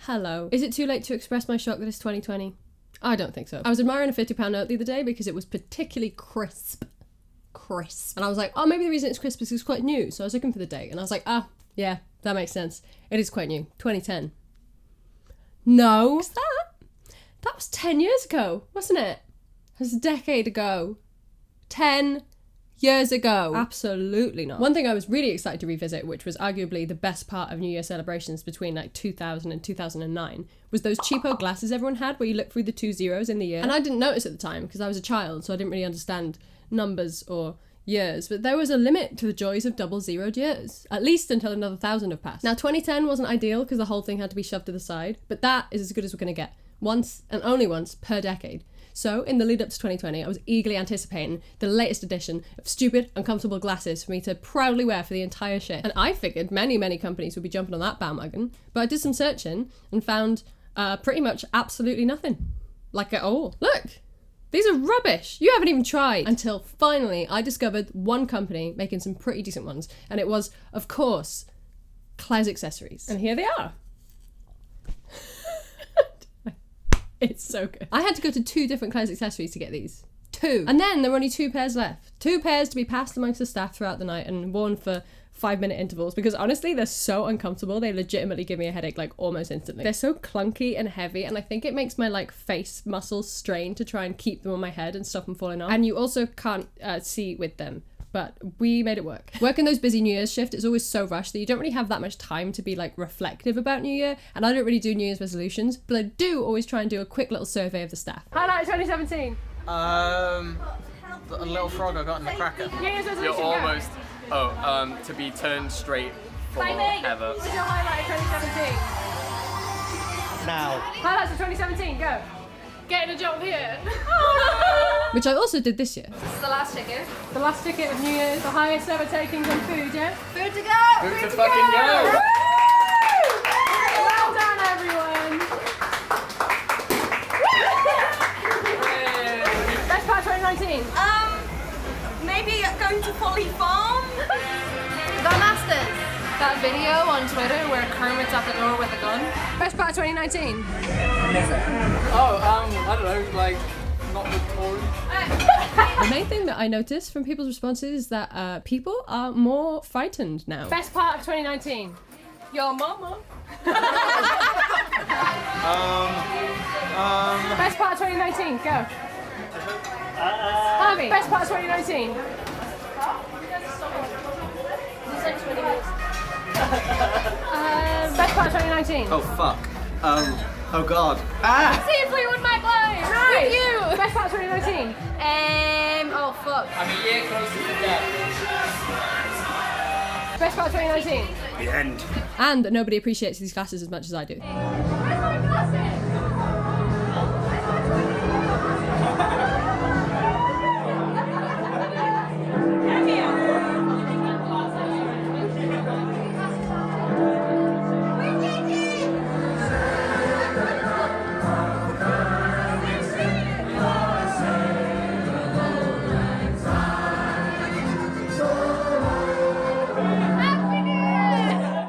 Hello. Is it too late to express my shock that it's 2020? I don't think so. I was admiring a £50 note the other day because it was particularly crisp. And I was like, oh, maybe the reason it's crisp is it's quite new. So I was looking for the date and I was like, yeah, that makes sense. It is quite new. 2010. No. What's that? That was 10 years ago, wasn't it? It was a decade ago. 10 years ago. Absolutely not. One thing I was really excited to revisit, which was arguably the best part of New Year celebrations between like 2000 and 2009, was those cheapo glasses everyone had where you look through the 2 zeros in the year. And I didn't notice at the time because I was a child, so I didn't really understand numbers or years, but there was a limit to the joys of double-zeroed years, at least until another 1,000 have passed. Now 2010 wasn't ideal because the whole thing had to be shoved to the side, but that is as good as we're going to get. Once and only once per decade. So in the lead up to 2020, I was eagerly anticipating the latest edition of stupid, uncomfortable glasses for me to proudly wear for the entire shit. And I figured many companies would be jumping on that bandwagon, but I did some searching and found pretty much absolutely nothing. Like at all. Look! These are rubbish. You haven't even tried. Until finally I discovered one company making some pretty decent ones. And it was, of course, Claes Accessories. And here they are. It's so good. I had to go to 2 different Claes Accessories to get these. 2. And then there were only 2 pairs left. 2 pairs to be passed amongst the staff throughout the night and worn for 5-minute intervals because honestly they're so uncomfortable. They legitimately give me a headache like almost instantly. They're so clunky and heavy and I think it makes my like face muscles strain to try and keep them on my head and stop them falling off. And you also can't see with them. But we made it work. Working those busy New Year's shift is always so rushed that you don't really have that much time to be like reflective about New Year. And I don't really do New Year's resolutions, but I do always try and do a quick little survey of the staff. Highlight 2017. The little frog I got in the cracker. New Year's resolution. You're almost. To be turned straight forever. What's your highlight of 2017? Now. Highlights of 2017, go. Getting a job here. Oh, no. Which I also did this year. This is the last ticket. The last ticket of New Year's, the highest ever takings on food, yeah? Food to go! Food to fucking go! Woo! Well done, everyone! Best part 2019? Maybe going to Folly Farm? The Masters. That video on Twitter where Kermit's at the door with a gun. Best part 2019? I don't know, like, not the Tory. The main thing that I noticed from people's responses is that people are more frightened now. Best part of 2019? Your mama. Best part of 2019, go. Harvey, best part of 2019? Best part of 2019? Oh fuck. Oh god. See if we would make live! Right. With you! Best part of 2019? Oh fuck. I'm a year closer to death. Best part of 2019? The end. And that nobody appreciates these glasses as much as I do.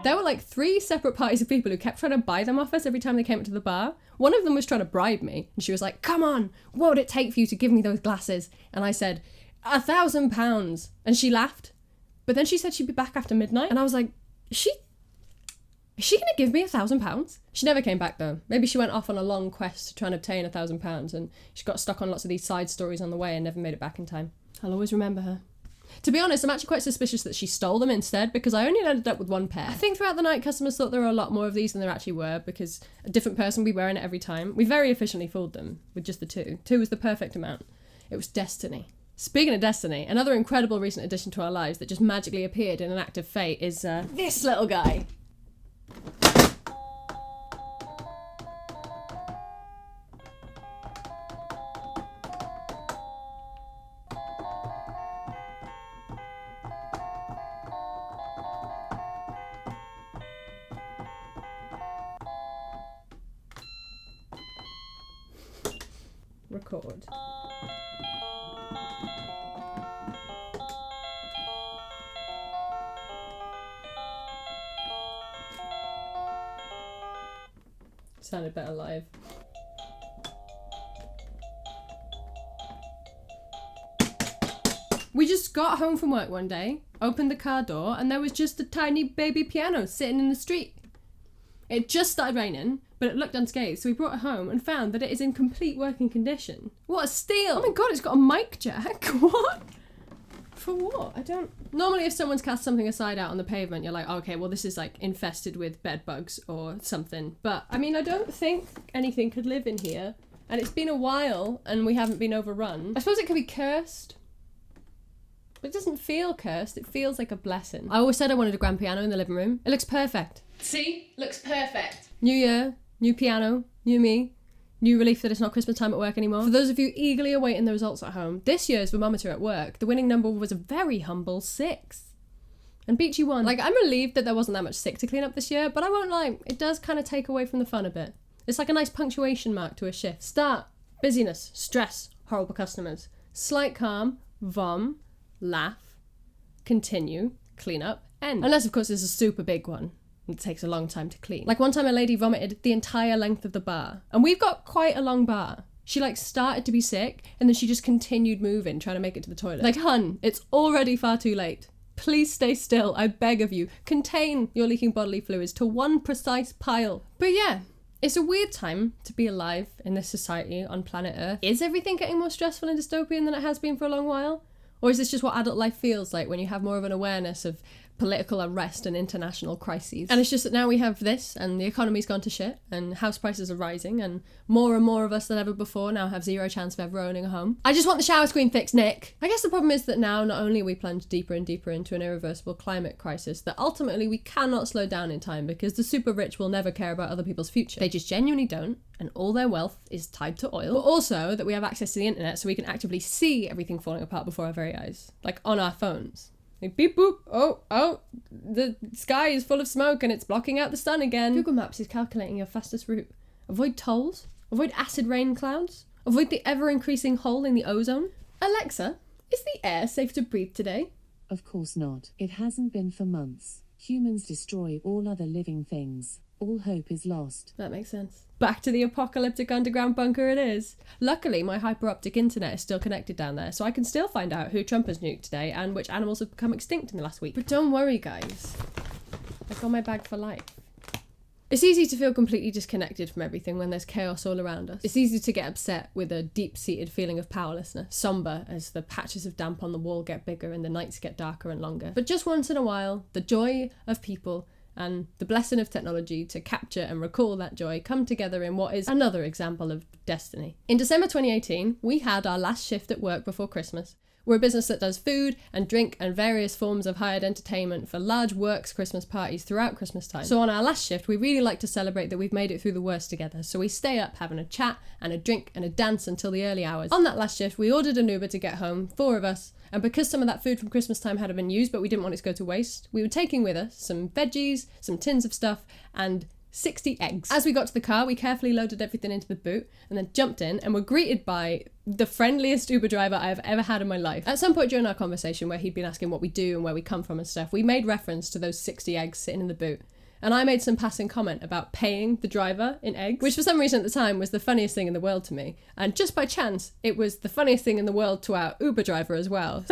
There were like 3 separate parties of people who kept trying to buy them off us every time they came to the bar. One of them was trying to bribe me and she was like, come on, what would it take for you to give me those glasses? And I said, £1,000. And she laughed. But then she said she'd be back after midnight. And I was like, is she gonna give me £1,000? She never came back though. Maybe she went off on a long quest to try and obtain £1,000 and she got stuck on lots of these side stories on the way and never made it back in time. I'll always remember her. To be honest, I'm actually quite suspicious that she stole them instead because I only ended up with 1 pair. I think throughout the night customers thought there were a lot more of these than there actually were because a different person would be wearing it every time. We very efficiently fooled them with just the 2. 2 was the perfect amount. It was destiny. Speaking of destiny, another incredible recent addition to our lives that just magically appeared in an act of fate is this little guy. Record. Sounded better live. We just got home from work one day, opened the car door, and there was just a tiny baby piano sitting in the street. It just started raining, but it looked unscathed, so we brought it home and found that it is in complete working condition. What a steal! Oh my god, it's got a mic jack. What? For what? I don't... Normally if someone's cast something aside out on the pavement, you're like, oh, okay, well this is like infested with bed bugs or something. But, I mean, I don't think anything could live in here. And it's been a while and we haven't been overrun. I suppose it could be cursed. But it doesn't feel cursed, it feels like a blessing. I always said I wanted a grand piano in the living room. It looks perfect. See? Looks perfect. New year, new piano, new me. New relief that it's not Christmas time at work anymore. For those of you eagerly awaiting the results at home, this year's thermometer at work, the winning number was a very humble 6. And Beachy won. Like, I'm relieved that there wasn't that much sick to clean up this year, but I won't lie, it does kind of take away from the fun a bit. It's like a nice punctuation mark to a shift. Start, busyness, stress, horrible customers. Slight calm, vom, laugh, continue, clean up, end. Unless, of course, it's a super big one. It takes a long time to clean. Like one time a lady vomited the entire length of the bar. And we've got quite a long bar. She like started to be sick and then she just continued moving, trying to make it to the toilet. Like, hun, it's already far too late. Please stay still, I beg of you. Contain your leaking bodily fluids to one precise pile. But yeah, it's a weird time to be alive in this society on planet Earth. Is everything getting more stressful and dystopian than it has been for a long while? Or is this just what adult life feels like when you have more of an awareness of political unrest and international crises? And it's just that now we have this, and the economy's gone to shit, and house prices are rising, and more of us than ever before now have zero chance of ever owning a home. I just want the shower screen fixed, Nick! I guess the problem is that now not only are we plunged deeper and deeper into an irreversible climate crisis, that ultimately we cannot slow down in time because the super rich will never care about other people's future. They just genuinely don't, and all their wealth is tied to oil. But also that we have access to the internet so we can actively see everything falling apart before our very eyes. Like on our phones. Like beep boop, oh, the sky is full of smoke and it's blocking out the sun again. Google Maps is calculating your fastest route. Avoid tolls, avoid acid rain clouds, avoid the ever-increasing hole in the ozone. Alexa, is the air safe to breathe today? Of course not. It hasn't been for months. Humans destroy all other living things. All hope is lost. That makes sense. Back to the apocalyptic underground bunker it is. Luckily, my hyper-optic internet is still connected down there, so I can still find out who Trump has nuked today and which animals have become extinct in the last week. But don't worry, guys. I've got my bag for life. It's easy to feel completely disconnected from everything when there's chaos all around us. It's easy to get upset with a deep-seated feeling of powerlessness, somber as the patches of damp on the wall get bigger and the nights get darker and longer. But just once in a while, the joy of people and the blessing of technology to capture and recall that joy come together in what is another example of destiny. In December 2018, we had our last shift at work before Christmas. We're a business that does food and drink and various forms of hired entertainment for large works Christmas parties throughout Christmas time. So on our last shift, we really like to celebrate that we've made it through the worst together. So we stay up having a chat and a drink and a dance until the early hours. On that last shift, we ordered an Uber to get home, 4 of us, and because some of that food from Christmas time had been used, but we didn't want it to go to waste, we were taking with us some veggies, some tins of stuff, and 60 eggs. As we got to the car, we carefully loaded everything into the boot and then jumped in and were greeted by the friendliest Uber driver I've ever had in my life. At some point during our conversation where he'd been asking what we do and where we come from and stuff, we made reference to those 60 eggs sitting in the boot. And I made some passing comment about paying the driver in eggs, which for some reason at the time was the funniest thing in the world to me. And just by chance, it was the funniest thing in the world to our Uber driver as well.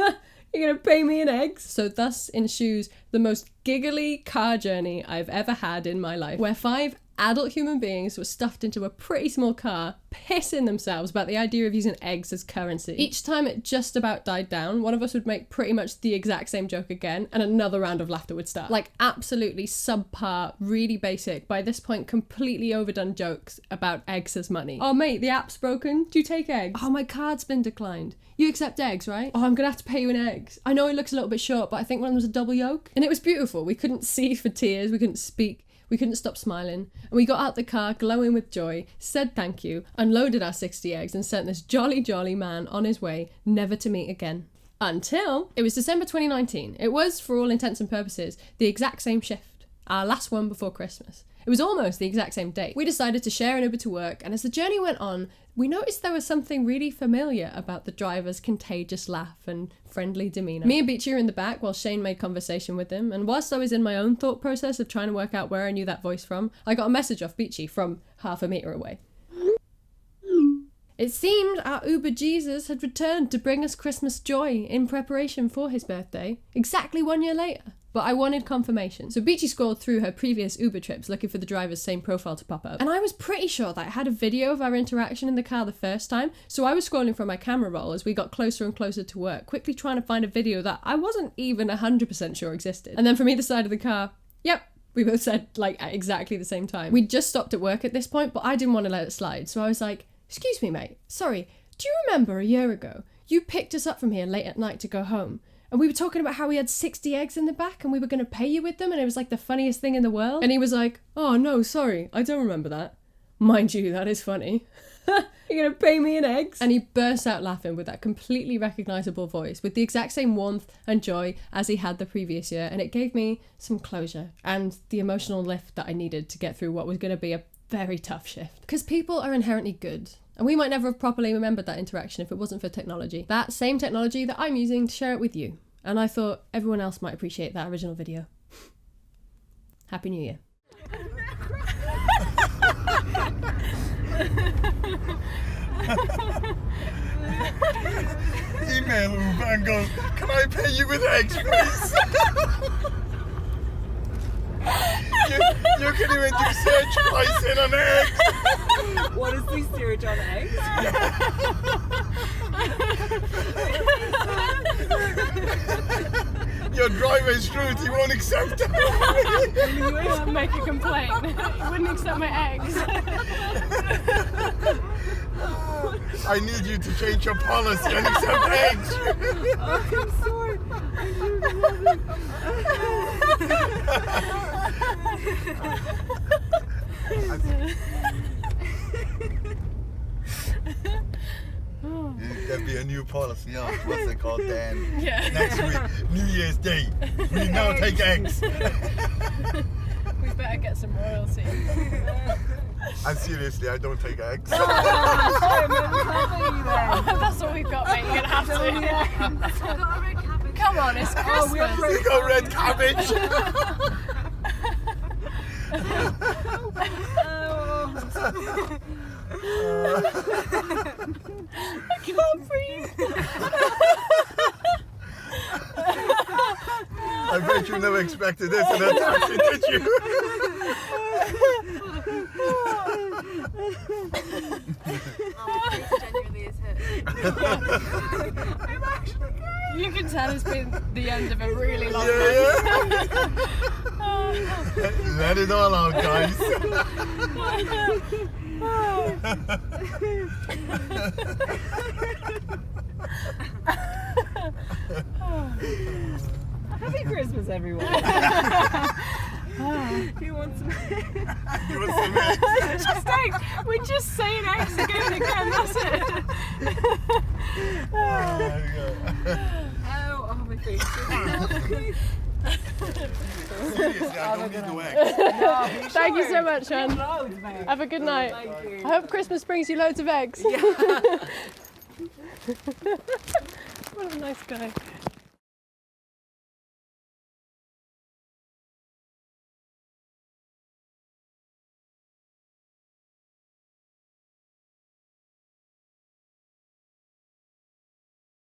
You're gonna pay me in eggs? So thus ensues the most giggly car journey I've ever had in my life, where 5 adult human beings were stuffed into a pretty small car, pissing themselves about the idea of using eggs as currency. Each time it just about died down, one of us would make pretty much the exact same joke again, and another round of laughter would start. Like absolutely subpar, really basic, by this point completely overdone jokes about eggs as money. Oh mate, the app's broken, do you take eggs? Oh, my card's been declined. You accept eggs, right? Oh, I'm gonna have to pay you in eggs. I know it looks a little bit short, but I think one of them was a double yolk. And it was beautiful. We couldn't see for tears, we couldn't speak. We couldn't stop smiling, and we got out the car glowing with joy, said thank you, unloaded our 60 eggs and sent this jolly man on his way, never to meet again. Until it was December 2019. It was, for all intents and purposes, the exact same shift. our last one before Christmas. It was almost the exact same date. We decided to share an Uber to work, and as the journey went on, we noticed there was something really familiar about the driver's contagious laugh and friendly demeanour. Me and Beachy were in the back while Shane made conversation with him, and whilst I was in my own thought process of trying to work out where I knew that voice from, I got a message off Beachy from half a metre away. It seemed our Uber Jesus had returned to bring us Christmas joy in preparation for his birthday, exactly 1 year later. But I wanted confirmation. So Beachy scrolled through her previous Uber trips looking for the driver's same profile to pop up. And I was pretty sure that I had a video of our interaction in the car the first time, so I was scrolling from my camera roll as we got closer and closer to work, quickly trying to find a video that I wasn't even 100% sure existed. And then from either side of the car, yep, we both said, like, at exactly the same time. We'd just stopped at work at this point, but I didn't want to let it slide, so I was like, "Excuse me, mate, sorry, do you remember a year ago, you picked us up from here late at night to go home? And we were talking about how we had 60 eggs in the back and we were going to pay you with them and it was like the funniest thing in the world." And he was like, "Oh no, sorry, I don't remember that." Mind you, that is funny. "You're going to pay me in eggs?" And he burst out laughing with that completely recognisable voice with the exact same warmth and joy as he had the previous year, and it gave me some closure and the emotional lift that I needed to get through what was going to be a very tough shift. Because people are inherently good. And we might never have properly remembered that interaction if it wasn't for technology. That same technology that I'm using to share it with you. And I thought everyone else might appreciate that original video. Happy New Year. Email Uber and goes, "Can I pay you with eggs, please?" you can even do search pricing on eggs. What is the search on eggs? Your driver's truth, he won't accept it. You won't make a complaint. You wouldn't accept my eggs. I need you to change your policy and accept eggs. Oh, I'm sorry. There'll be a new policy on what's it called then? Yeah. Next week, New Year's Day, we now take eggs. We better get some royalty. And seriously, I don't take eggs. That's all we've got, mate. You're gonna have to. Come on, it's Christmas. We got red cabbage. I can't breathe. I bet you never expected this in a taxi, did you? You can tell it's been the end of a really long Yeah. Let it all out, guys. Happy Christmas, everyone. Who wants some eggs? You want some eggs? Just eggs. We're just saying eggs again and again. That's it. There you go. Oh, my face. Seriously, I don't need no eggs. Thank you so much, Sean. Loads, mate. Have a good night. Thank you. I hope Christmas brings you loads of eggs. Yeah. What a nice guy.